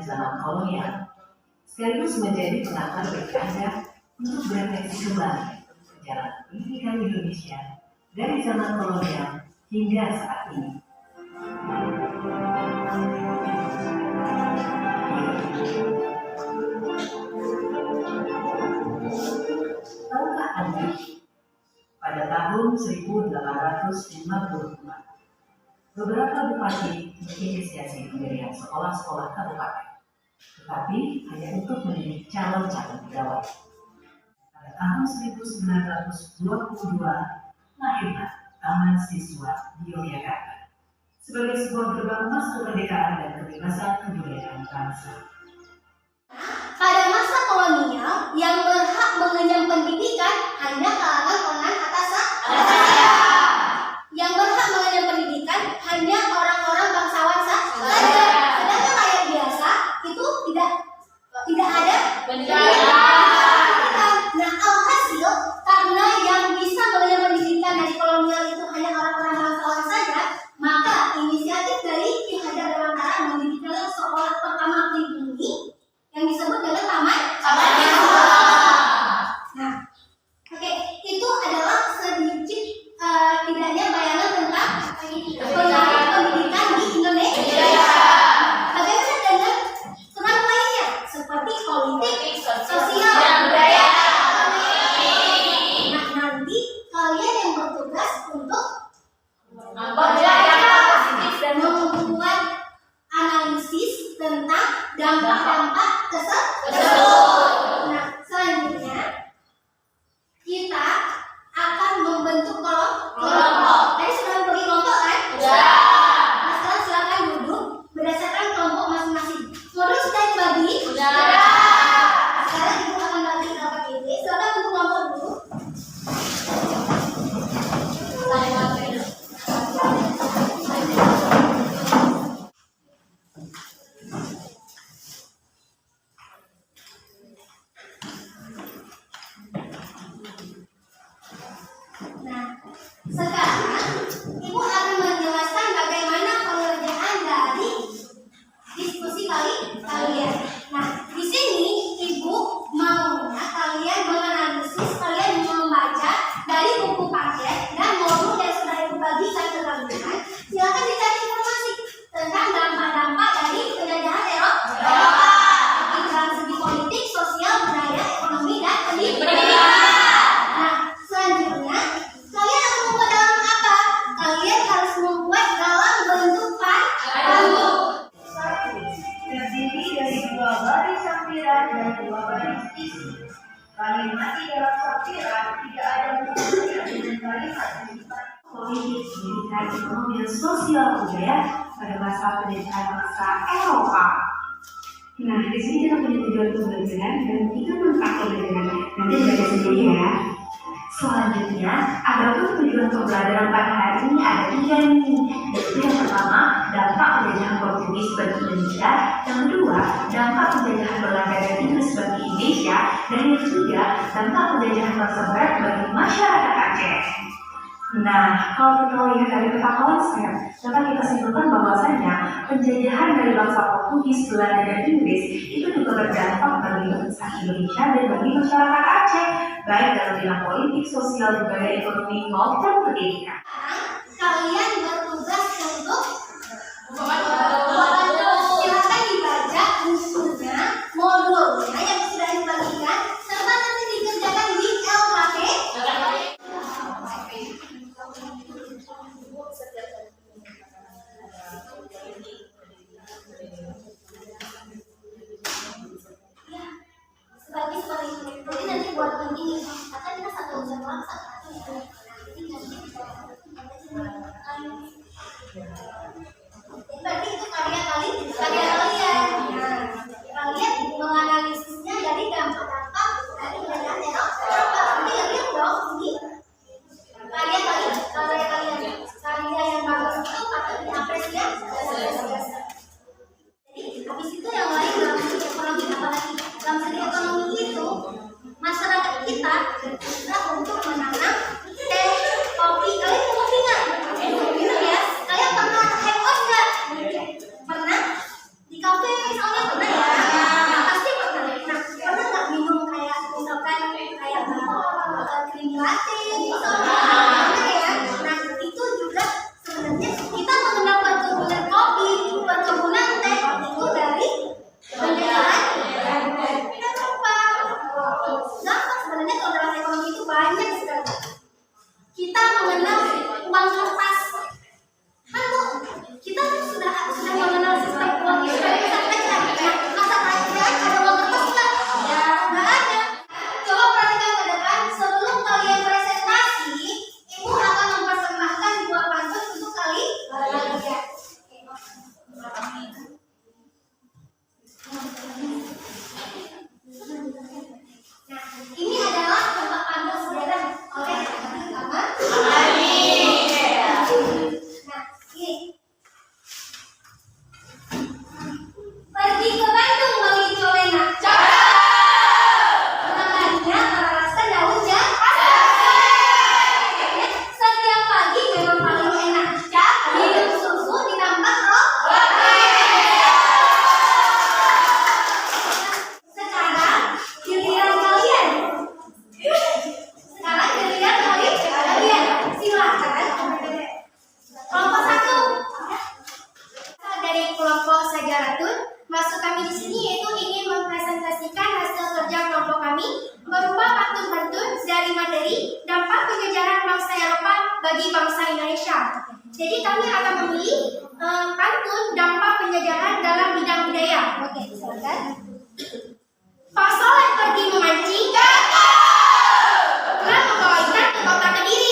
zaman kolonial, sekaligus menjadi pengantar bagi Anda untuk berefleksi kembali perjalanan pendidikan Indonesia dari zaman kolonial hingga saat ini. Tahukah Anda, pada tahun 1854, beberapa bupati menginisiasi pendirian sekolah-sekolah kabupaten, tetapi hanya untuk mendidik calon-calon pegawai. Pada tahun 1922, lahirlah Taman Siswa di Yogyakarta sebagai sebuah gerbang emas kemerdekaan dan kebebasan kebudayaan bangsa. Pada masa kolonial, yang berhak mengenyam pendidikan hanya kalangan orang atas saya. Yang berhak mengenyam pendidikan hanya orang-orang bangsawan saja. Sedangkan rakyat biasa itu tidak ada pendidikan. Nah, alhasil karena yang bisa mengenyam pendidikan dari kolonial itu hanya orang-orang bangsawan saja, maka inisiatif dari Ki Hajar Dewantara mendirikan sekolah pertama pribumi yang disebut dengan Taman Siswa. Nah, oke, itu adalah sedikit tidaknya bayangan tentang pendidikan di Indonesia. Bagaimana dengan tentang lainnya seperti politik, sosial, budaya, ekonomi. Nah, nanti kalian yang bertugas untuk belajar dan membuat analisis tentang dampak-dampak tersebut. Nah, selanjutnya kita akan membentuk kelompok. Tadi sudah bagi kelompok kan? Sudah. Nah, sekarang silakan duduk berdasarkan kelompok masing-masing. Modul sudah dibagi? Sudah. Nah, sekarang ibu akan bagi kelompok ini. Silakan untuk kelompok dulu. Nah, sekarang ibu akan menjelaskan bagaimana pengerjaan dari diskusi kalian. Nah, di sini ibu maunya kalian menganalisis, kalian membaca dari buku paket dan modul yang sudah ibu bagikan ke kalian. Silakan dicari informasi tentang dampak-dampak dari penjajahan Eropa. Dalam segi politik, sosial, budaya, ekonomi, dan pendidikan. Nah, selanjutnya kalian akan membuat dalam apa? Kalian harus membuat dalam bentuk pantun. Terdiri dari dua baris sampiran dan dua baris isi. Kalimat di dalam sampiran tidak ada hubungannya dengan kalimat sifat politik, pendidikan, ekonomi, dan sosial budaya pada masa pendidikan bangsa Eropa. Nah, di sini kita punya tujuan pembelajaran dan 3 manfaat pembelajaran. Nanti baca sendiri ya. Selanjutnya, adapun tujuan pembelajaran pada hari ini ada 3 nih. Yaitu yang pertama, dampak penjajahan Portugis bagi Indonesia. Yang kedua, dampak penjajahan Belanda dan Inggris bagi Indonesia. Dan yang ketiga, dampak penjajahan bangsa Barat bagi masyarakat Aceh. Nah, kalau kita lihat dari peta konsep, dapat kita simpulkan bahwasanya penjajahan dari bangsa Portugis, Belanda, dan Inggris itu juga berdampak bagi bangsa Indonesia dan bagi masyarakat Aceh, baik dalam bidang politik, sosial, budaya, ekonomi, maupun pendidikan. Kalian bertugas untuk silakan dibaca bukunya, modulnya yang sudah dibagikan, serta nanti dikerjakan di LKP. Ya, seperti itu. Jadi nanti buat ini, akan kita satu jam satu itu. Berarti itu karya kalian. Nah, kalian menganalisisnya dari dampak-dampak dari penjajahan Eropa. Nanti lihat dong, ini karya kalian. Karya yang bagus itu patut diapresiasi. Jadi habis itu yang lain dalam segi ekonomi, apalagi dalam segi ekonomi itu masyarakat kita bisa untuk menanam teh, kopi. Kalian kopi nggak? Gitu ya. Kalian pernah hangout nggak? Pernah? Di kafe misalnya pernah ya? Gampang sebenarnya kalau dalam ekonomi itu banyak sekali. Kita mengenal uang kertas. Kan Bu, kita sudah mengenal sistem uang itu dari pusat aja. Nah, masa kerajaan ada uang kertas nggak? Ya, nggak ada. Coba perhatikan ke depan, sebelum kalian presentasi, Ibu akan mempersembahkan dua pantun untuk kalian. Nah, ini adalah contoh pantun sederhana oleh teman-teman. Nah, ini pergi ke Bandung bagi Colena. Makannya meraskan daun jahe. Setiap pagi memang paling enak. Minum susu ditambah roti. Sekarang giliran kalian. Silakan. Kelompok 1 dari kelompok Sajaratun. Maksud kami di sini yaitu ingin mempresentasikan hasil kerja kelompok kami berupa pantun-pantun dari materi dampak penjajahan bangsa Eropa bagi bangsa Indonesia. Jadi kami akan memilih pantun dampak penjajahan dalam bidang budaya. Oke, silakan. Pak Soleh pergi memancing. Telah membawa ikan ke kota Kediri.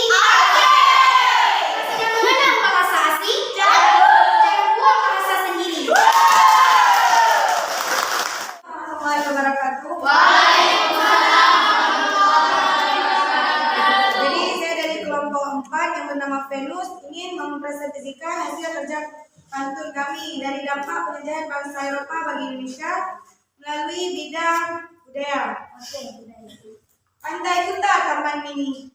Sedang mengenang bahasa asing. Jangan buang bahasa sendiri. Assalamualaikum warahmatullahi wabarakatuh. Jadi saya dari kelompok 4 yang bernama Venus ingin mempresentasikan hasil kerja pantun kami dari dampak penjajahan bangsa Eropa bagi Indonesia melalui bidang budaya. Pantai Kuta Taman Mini.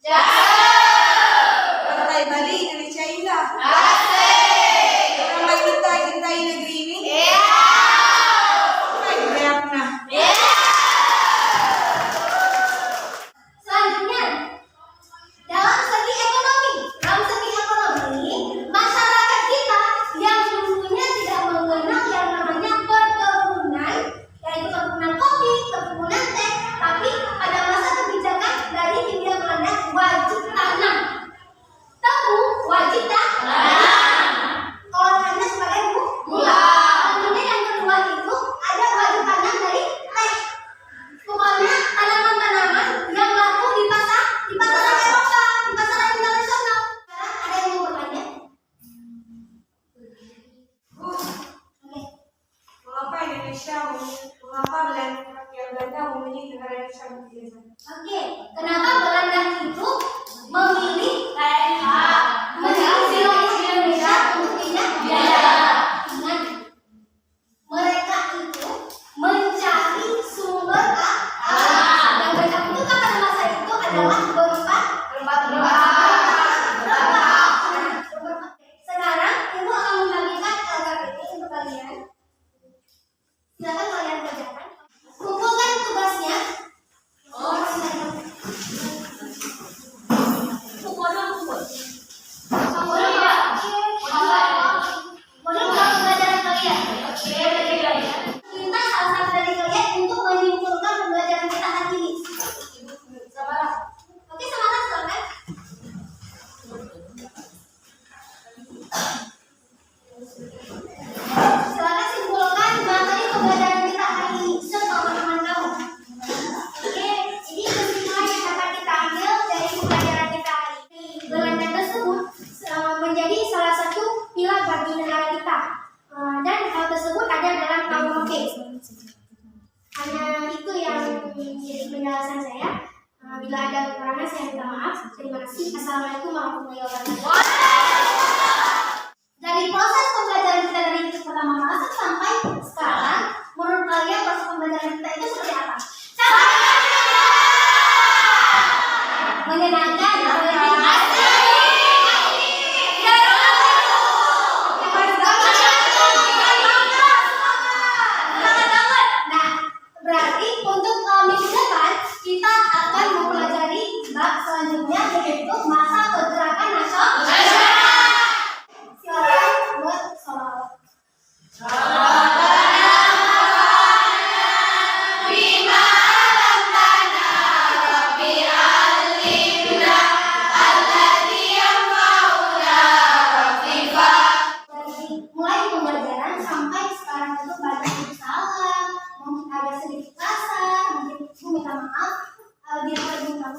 Pantai Bali Indonesia Indah. Ramai kita cintai negeri ini. Bayangna. Selanjutnya, dalam segi ekonomi, masyarakat kita yang dulunya tidak mengenal yang namanya perkebunan, yaitu perkebunan kopi, perkebunan teh, tapi pada masa kebijakan dari Hindia Belanda wajib tanam. Tahu wajib tanam. Kalau hanya sebagai gula. Kemudian yang kedua itu ada wajib tanam dari teh. Pokoknya tanaman-tanaman yang laku di pasaran Eropa, di pasaran internasional. Sekarang ada yang mau bertanya? Bu, mengapa Indonesia mengapa Belanda memilih negara Indonesia menjadi Oke, kenapa Belanda itu memilih wilayah Indonesia untuk pindah? Ingat, mereka itu mencari sumber air. Dan mereka itu kan pada masa itu adalah berupa Sekarang Ibu akan membagikan LKPD untuk kalian. Silakan kalian kerjakan. Kumpulkan tugasnya. Modul pembelajaran kalian. Minta salah satu dari kalian untuk menyimpulkan pembelajaran kita hari ini. Oke, semangat silakan. Silakan simpulkan materi pembelajaran kita hari ini sepengetahuan kamu. Oke, ini kesimpulan yang akan kita ambil dari pembelajaran kita hari ini. Belanda tersebut menjadi salah satu pilar bagi negara kita. Dan hal tersebut ada dalam KUHP. Hanya itu yang menjadi penjelasan saya. Bila ada kekurangan saya minta maaf. Terima kasih. Assalamualaikum warahmatullahi wabarakatuh. Dari proses pembelajaran kita dari pertama masuk sampai sekarang, menurut kalian proses pembelajaran kita itu seperti apa? Menyenangkan, Nah, berarti untuk minggu depan kita akan mempelajari bab selanjutnya yaitu masa pergerakan nasional. Silakan buat sholawat. Aldiana Bintang.